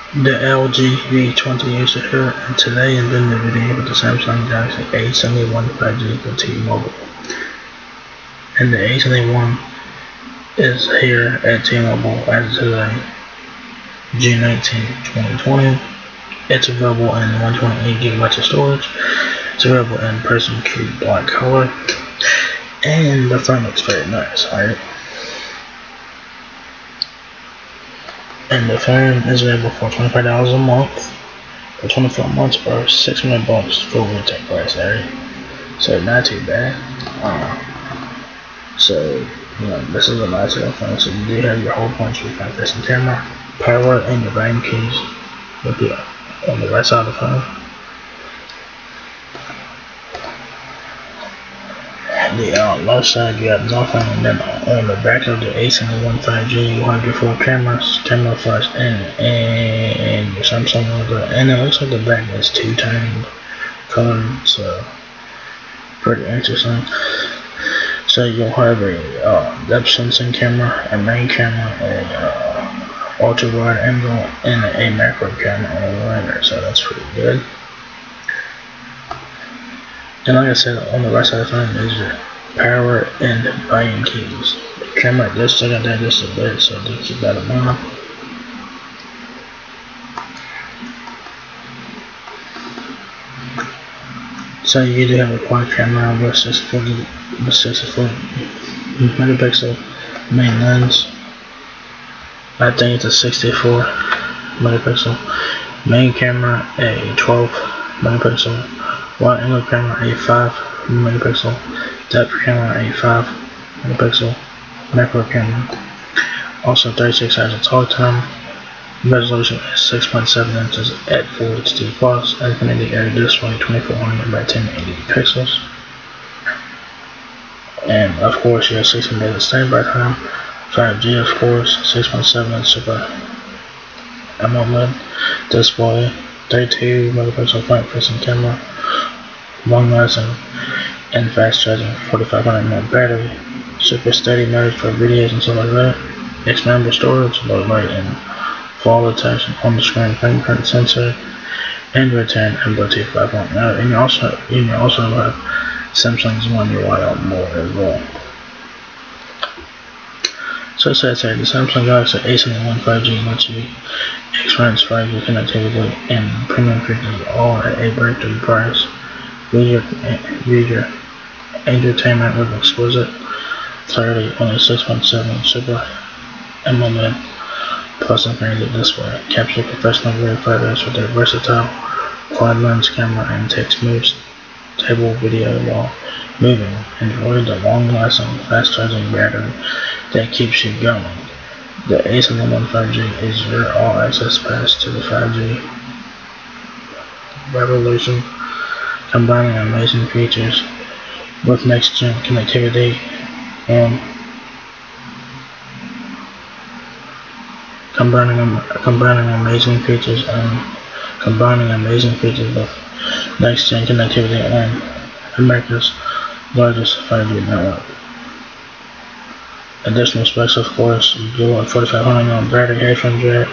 The LG V20 is here, and today I'm doing the video with the Samsung Galaxy A71 5G for T-Mobile. And the A71 is here at T-Mobile as of today, June 19, 2020. It's available in 128GB of storage. It's available in Prism Cube black color, and the phone looks very nice, alright? And the phone is available for $25 a month, for 24 months, or $600 full retail price, alright? So not too bad. This is a nice little phone. So you do have your whole punch with front facing camera, power, and your volume keys on the right side of the phone. The left side you have nothing, and then on the back of the A71 5G you have your full camera flash, and your Samsung logo, and it looks like the back is two-toned colored, so pretty interesting. So you'll have a depth sensing camera, a main camera, a ultra wide angle, and a macro camera on the liner, so that's pretty good. And like I said, on the right side of the phone is your power and volume keys. The camera just got that just a bit, so do keep that in mind. So you do have a quad camera with 64 megapixel main lens. I think it's a 64 megapixel main camera, a 12 megapixel wide angle camera, a 5 megapixel depth camera, a 5 megapixel macro camera. Also 36 hours of talk time. Resolution is 6.7 inches at Full HD plus, Infinity Air display 2400 by 1080 pixels. And of course you have 60 minutes standby time. 5G of course, 6.7 inch Super AMOLED display, 32 megapixel front facing camera, long lasting and fast charging 4500 mAh battery, super steady mode for videos and stuff like that, expandable storage, low light and fall detection on the screen, fingerprint sensor, Android 10 and Bluetooth 5.0, and you also have Samsung's One UI on board as well. So as I said, the Samsung Galaxy A71 5G lets you experience 5G connectivity and premium features all at a breakthrough price. Video entertainment with exquisite clarity on a 6.7 Super AMOLED plus Infinity display. Capture professional grade photos with their versatile quad lens camera and take smooth stable video while moving. Enjoy the long-lasting, fast-charging battery that keeps you going. The A71 5G is your all-access pass to the 5G revolution, combining amazing features with next-gen connectivity and combining amazing features with next-gen connectivity and America's largest 5G network. Additional specs, of course, dual 4500 mAh battery, headphone jack,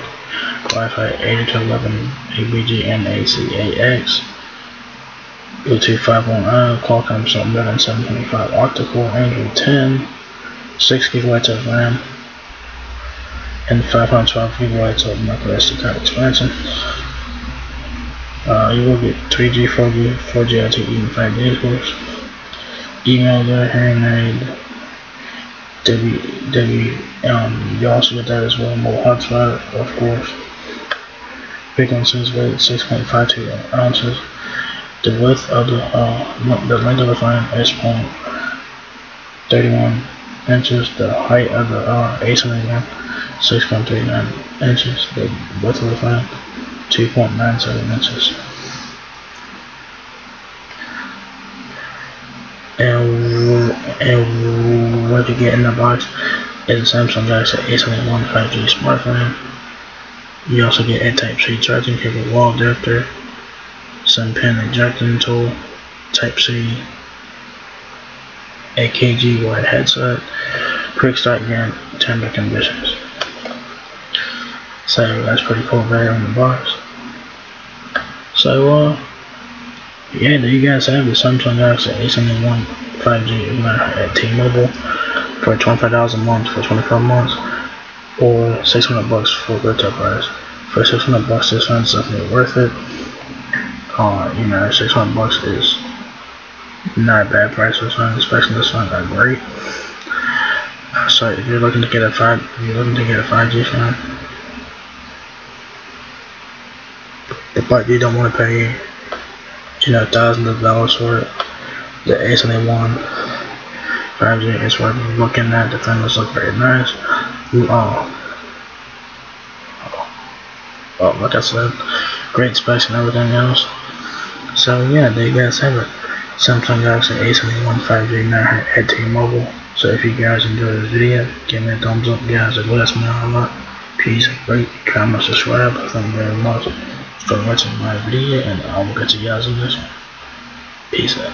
Wi-Fi 8 to 11 ABG and ACAX, Bluetooth 5.0, Qualcomm Snapdragon 725 octa-core, Android 10, 6 GB of RAM, and 512 GB of micro SD card expansion. You will get 3G, 4G LTE, and 5G, of course. Email there, hearing aid, you also get that as well. Mobile hotspot, of course. Frequencies weight 6.52 ounces. The width of the length of the phone is 0.31 inches. The height of the A71 6.39 inches. The width of the phone 2.97 inches. And what you get in the box is a Samsung Galaxy A71 5G smartphone. You also get a Type-C charging cable, wall adapter, some pen ejecting tool, Type-C, a kg wide headset, quick start guarantee, terms and conditions. So that's pretty cool right on the box. So yeah, there you guys have the Samsung Galaxy A71 5G at T-Mobile for $25 a month for 24 months, or $600 for retail price. For $600, this one's definitely worth it. You know, $600 is not a bad price for this one, especially this one are great. So if you're looking to get a 5G phone, but you don't want to pay, you know, thousands of dollars for it, the A71 5G is worth looking at. The fenders look very nice. Like I said, great specs and everything else. So yeah, there you guys have it. Samsung Galaxy A71 5G now at T-Mobile. So if you guys enjoyed this video, give me a thumbs up, guys. It lets me know a lot. Please rate, comment, subscribe. Thank you very much for watching my video, and I will catch you guys in this one. Peace out.